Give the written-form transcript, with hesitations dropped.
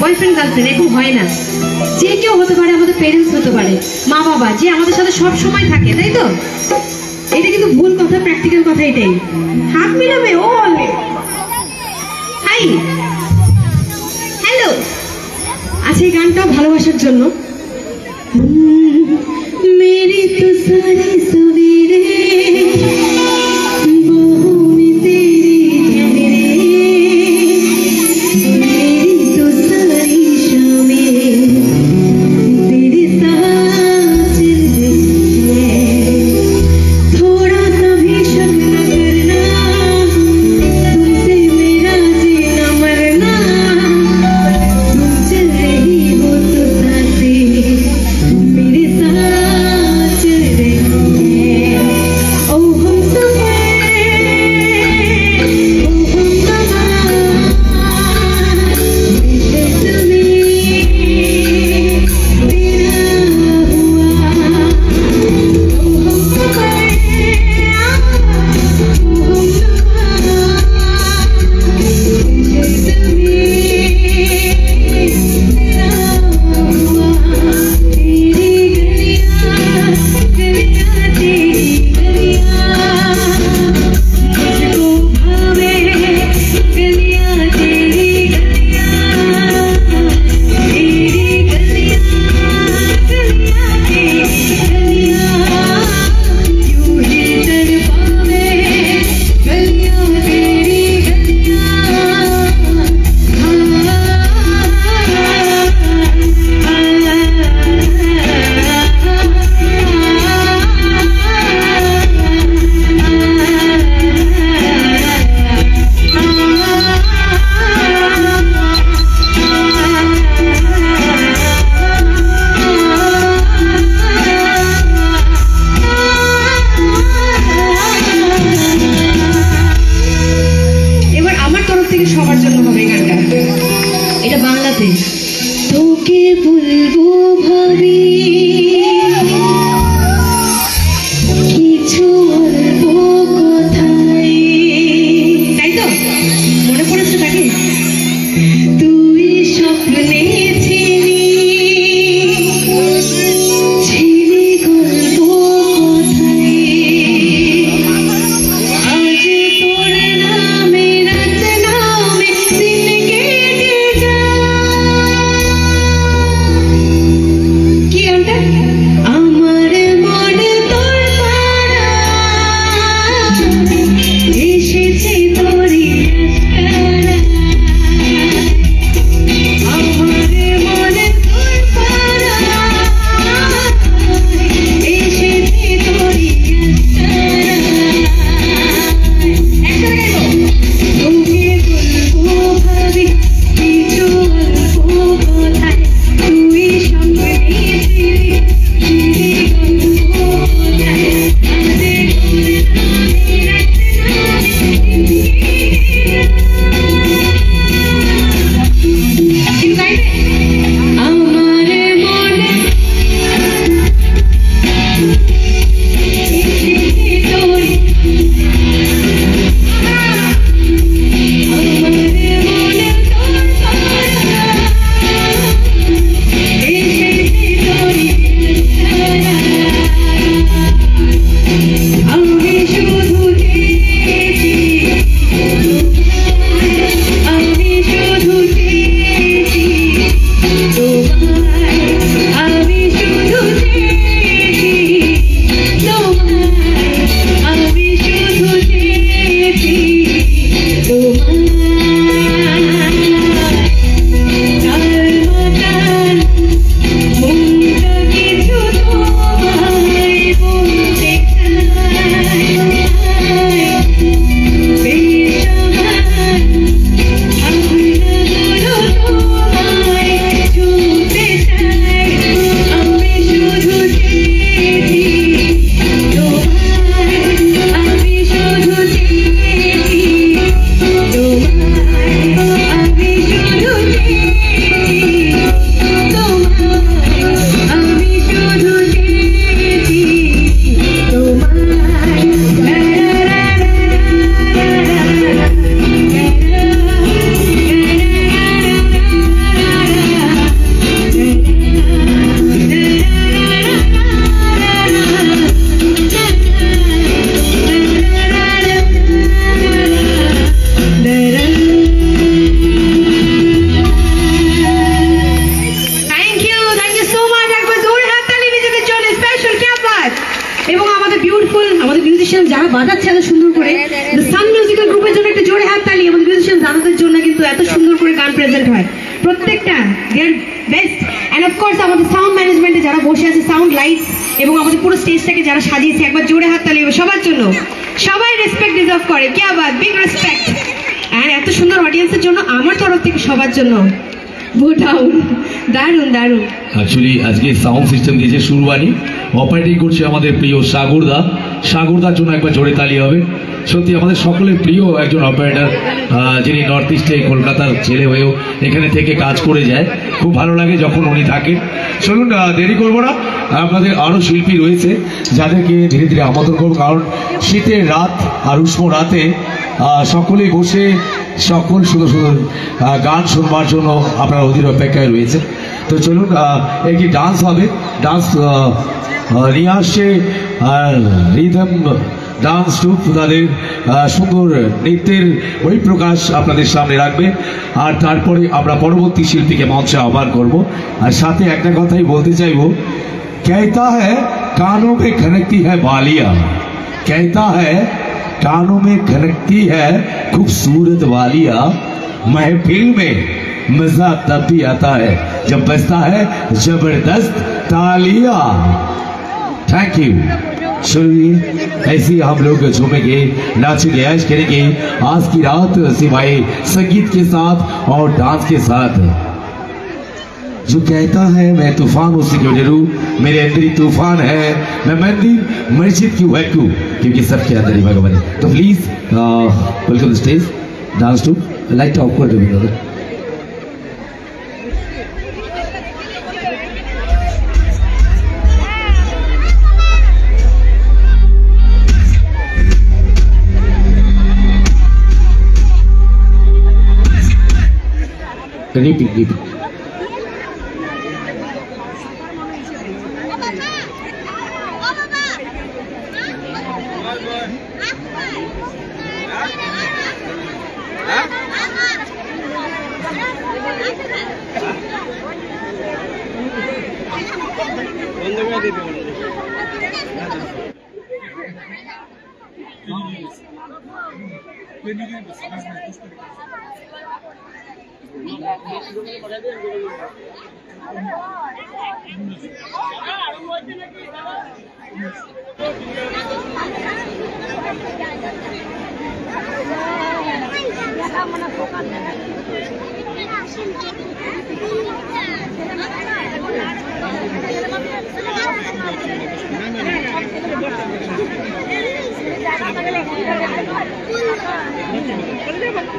Boyfriend girlfriend এরকম হয় না। যে কেউ হতে পারে, আমাদের পেরেন্টস হতে পারে, মা বাবা, যে আমাদের সাথে সব সময় থাকে, তাই তো? এটা কিন্তু ভুল কথা, প্র্যাকটিক্যাল কথা এটাই। হাত মিলাবে ও বলবে হাই হ্যালো। আচ্ছা, এই গানটাও ভালোবাসার জন্য। মেরি তো সারি সবেরে মিউজিশিয়ান যারা বাজাচ্ছে এত সুন্দর করে, সান মিউজিক্যাল গ্রুপের জন্য একটা জোরে হাত তালি। আমাদের মিউজিশিয়ান জানাদের জন্য কিন্তু এত সুন্দর করে গান প্রেজেন্ট হয়, প্রত্যেকটা দেয়ার বেস্ট। অ্যান্ড অফকোর্স আমাদের সাউন্ড ম্যানেজমেন্টে যারা বসে আছে, সাউন্ড লাইটস এবং আমাদের পুরো স্টেজটাকে যারা সাজিয়েছে, একবার জোরে হাত তালি সবার জন্য। সবাই রেসপেক্ট ডিজার্ভ করে, কি আবার বিগ রেসপেক্ট। আর এত সুন্দর অডিয়েন্সের জন্য আমার তরফ থেকে সবার জন্য দারুণ দারুণ। অ্যাকচুয়ালি আজকে সাউন্ড সিস্টেম দিয়েছে সুরবাণী, অপারেটিং করছে আমাদের প্রিয় সাগরদা। সাগরদার জন্য একবার জোরে তালি হবে। সত্যি আমাদের সকলের প্রিয় একজন অপারেটর, যিনি নর্থ ইস্টে কলকাতার ছেলে হয়েও এখানে থেকে কাজ করে যায়। খুব ভালো লাগে যখন উনি থাকেন। চলুন দেরি করবো না, আপনাদের আরও শিল্পী রয়েছে যাদেরকে ধীরে ধীরে আমন্ত্রণ করবো, কারণ শীতের রাত আর উষ্ণ রাতে সকলেই বসে সকল সুন্দর সুন্দর গান শুনবার জন্য আপনার অধীর অপেক্ষায় রয়েছে। তো চলুন একটি ডান্স হবে, ডান্স নিয়ে আসছে রিদম ডান্স ট্রুপ, তাদের সুন্দর নৃত্যের বহিঃপ্রকাশ আপনাদের সামনে রাখবে। আর তারপরে আমরা পরবর্তী শিল্পীকে মঞ্চে আহ্বান করব। আর সাথে একটা কথাই বলতে চাইব, कहता है कानों में खनकती है बालियां, कहता है कानों में खनकती है खूबसूरत वालियां, महफिल में मजा तब भी आता है जब बजता है जबरदस्त तालियां। Thank you. चलिए ऐसे हम लोग झूमेंगे, नाचेंगे, ऐश करेंगे आज की रात सिवाय संगीत के साथ और डांस के साथ। जो कहता है मैं तूफान उससे क्यों डरूं, मेरे अंदर ही तूफान है, मैं मंदिर मस्जिद क्यों भटकूं, क्योंकि सबके अंदर ही भगवान है। तो please welcome stage dance to light off कर दो ब्रदर। Repeat Thank you.